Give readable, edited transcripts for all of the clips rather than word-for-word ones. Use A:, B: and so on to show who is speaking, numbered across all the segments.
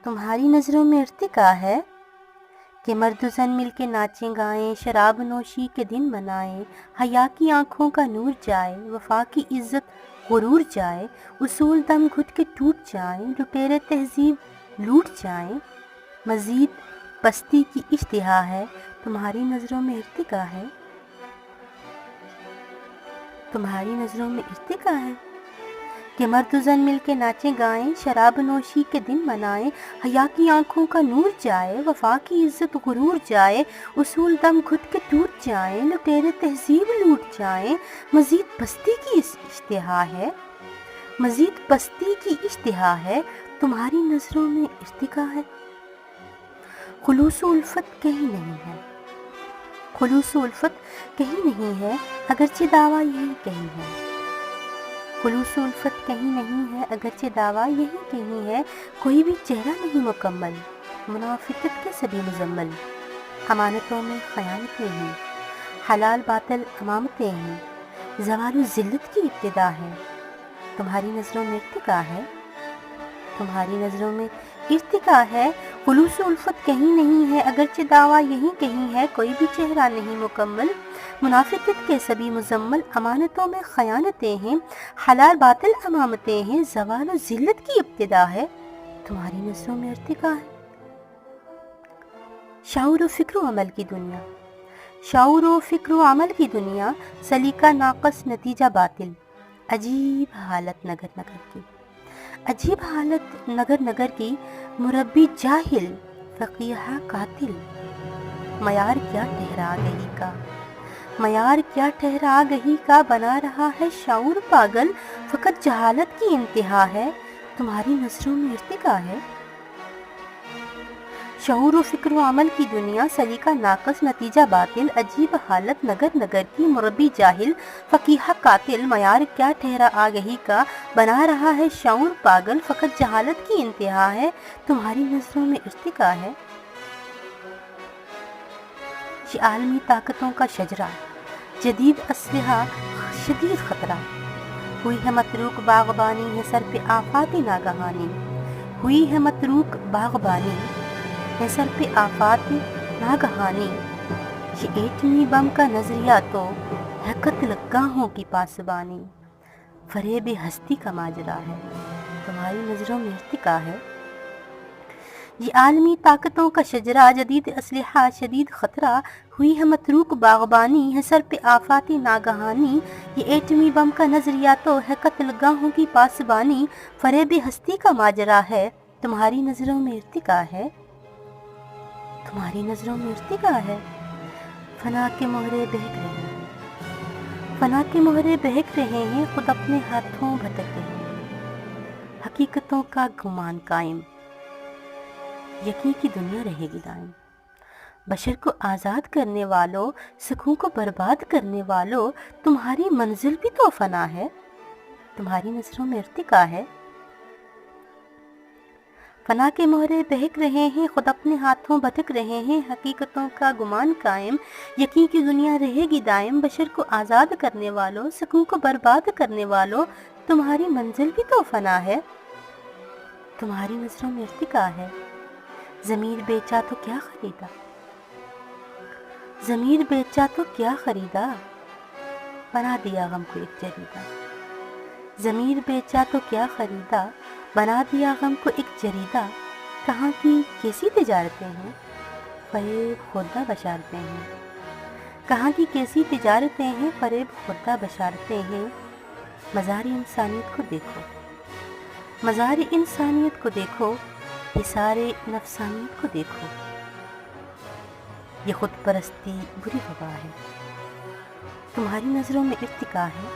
A: تمہاری نظروں میں ارتقا ہے کہ مرد و زن مل کے ناچیں گائیں، شراب نوشی کے دن منائیں، حیا کی آنکھوں کا نور جائے، وفا کی عزت غرور جائے، اصول دم گھٹ کے ٹوٹ جائیں، لٹیرے تہذیب لوٹ جائیں، مزید پستی کی اشتہا ہے، تمہاری نظروں میں ارتقا ہے؟ تمہاری نظروں میں ارتقا ہے کہ مرد و زن مل کے ناچیں گائیں، شراب نوشی کے دن منائیں، حیا کی آنکھوں کا نور جائے، وفا کی عزت غرور جائے، اصول دم گھٹ کے ٹوٹ جائیں، لٹیرے تہذیب لوٹ جائیں، مزید پستی کی اشتہا ہے، مزید پستی کی اشتہا ہے، تمہاری نظروں میں ارتقا ہے؟ خلوص و الفت کہیں نہیں ہے، خلوص و الفت کہیں نہیں ہے، اگرچہ دعویٰ یہی کہیں ہے، خلوص و الفت کہیں نہیں ہے، اگرچہ دعویٰ یہی کہیں ہے، کوئی بھی چہرہ نہیں مکمل، منافقت کے سبھی مزمل، امانتوں میں خیانتیں ہیں، حلال باطل امامتیں ہیں، زوال و ذلت کی ابتدا ہے، تمہاری نظروں میں ارتقا ہے؟ تمہاری نظروں میں ارتقا ہے، خلوص و الفت کہیں نہیں ہے، اگرچہ دعویٰ یہی کہیں ہے، کوئی بھی چہرہ نہیں مکمل، منافقت کے سبھی مزمل، امانتوں میں خیانتیں ہیں، حلال باطل امامتیں ہیں، زوال و ذلت کی ابتدا ہے، تمہاری نظروں میں ارتقا ہے؟ شعور و فکر و عمل کی دنیا، شعور و فکر و عمل کی دنیا، سلیقہ ناقص نتیجہ باطل، عجیب حالت نگر نگر کی، عجیب حالت نگر نگر کی، مربی جاہل، فقیہ قاتل، معیار کیا ٹھہرا گہی کا، معیار کیا ٹھہرا گہی کا، بنا رہا ہے شعور پاگل، فقط جہالت کی انتہا ہے، تمہاری نظروں میں ارتقا ہے؟ شعور و فکر و عمل کی دنیا، سلیقہ ناقص نتیجہ باطل، عجیب حالت نگر نگر کی، مربی جاہل، فقیہ قاتل، معیار کیا ٹھہرا آگہی کا، بنا رہا ہے شعور پاگل، فقط جہالت کی انتہا ہے، تمہاری نظروں میں ارتقا ہے؟ یہ عالمی طاقتوں کا شجرہ، جدید اسلحہ شدید خطرہ، ہوئی ہے متروک باغبانی، ہے سر پہ آفات ناگہانی، ہوئی ہے متروک باغبانی، ہے سر پہ آفات ناگہانی، یہ ایٹمی بم کا نظریہ تو ہے قتل گاہوں کی پاسبانی، فریب ہستی کا ماجرا ہے، تمہاری نظروں میں ارتقا ہے؟ یہ عالمی طاقتوں کا شجرہ، جدید اسلحہ شدید خطرہ، ہوئی ہے متروک باغبانی، ہے سر پہ آفات ناگہانی، یہ ایٹمی بم کا نظریہ تو ہے قتل گاہوں کی پاسبانی، فریب ہستی کا ماجرا ہے، تمہاری نظروں میں ارتقا ہے؟ تمہاری نظروں میں ارتقا ہے؟ فنا کے مہرے بہک رہے ہیں، فنا کے مہرے بہک رہے ہیں، خود اپنے ہاتھوں بھٹک رہے ہیں، حقیقتوں کا گمان قائم، یقین کی دنیا رہے گی دائم، بشر کو آزاد کرنے والوں، سکھوں کو برباد کرنے والوں، تمہاری منزل بھی تو فنا ہے، تمہاری نظروں میں ارتقا ہے؟ فنا کے مہرے بہک رہے ہیں، خود اپنے ہاتھوں بھٹک رہے ہیں، حقیقتوں کا گمان قائم، یقین کی دنیا رہے گی دائم، بشر کو آزاد کرنے والوں، سکوں کو برباد کرنے والوں، تمہاری منزل بھی تو فنا ہے، تمہاری نظروں میں ارتقا ہے؟ ضمیر بیچا تو کیا خریدا، ضمیر بیچا تو کیا خریدا، بنا دیا غم کو ایک جریدہ، ضمیر بیچا تو کیا خریدا، بنا دیا غم کو ایک جریدہ، کہاں کی کیسی تجارتیں ہیں، فریب خوردہ بشارتیں ہیں، کہاں کی کیسی تجارتیں ہیں، فریب خوردہ بشارتیں ہیں، مزار انسانیت کو دیکھو، مزار انسانیت کو دیکھو، حصار نفسانیت کو دیکھو، یہ خود پرستی بری وبا ہے، تمہاری نظروں میں ارتقا ہے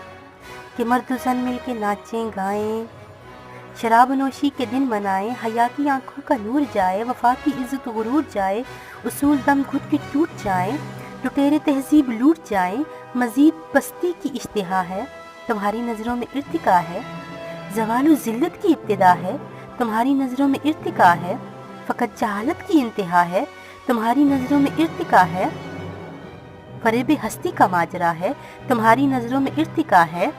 A: کہ مرد و زن مل کے ناچیں گائیں، شراب نوشی کے دن منائیں، حیا کی آنکھوں کا نور جائے، وفا کی عزت غرور جائے، اصول دم گھٹ کے ٹوٹ جائیں، لٹیرے تہذیب لوٹ جائیں، مزید پستی کی اشتہا ہے، تمہاری نظروں میں ارتقا ہے؟ زوال و ذلت کی ابتدا ہے، تمہاری نظروں میں ارتقا ہے؟ فقط جہالت کی انتہا ہے، تمہاری نظروں میں ارتقا ہے؟ فریب ہستی کا ماجرا ہے، تمہاری نظروں میں ارتقا ہے؟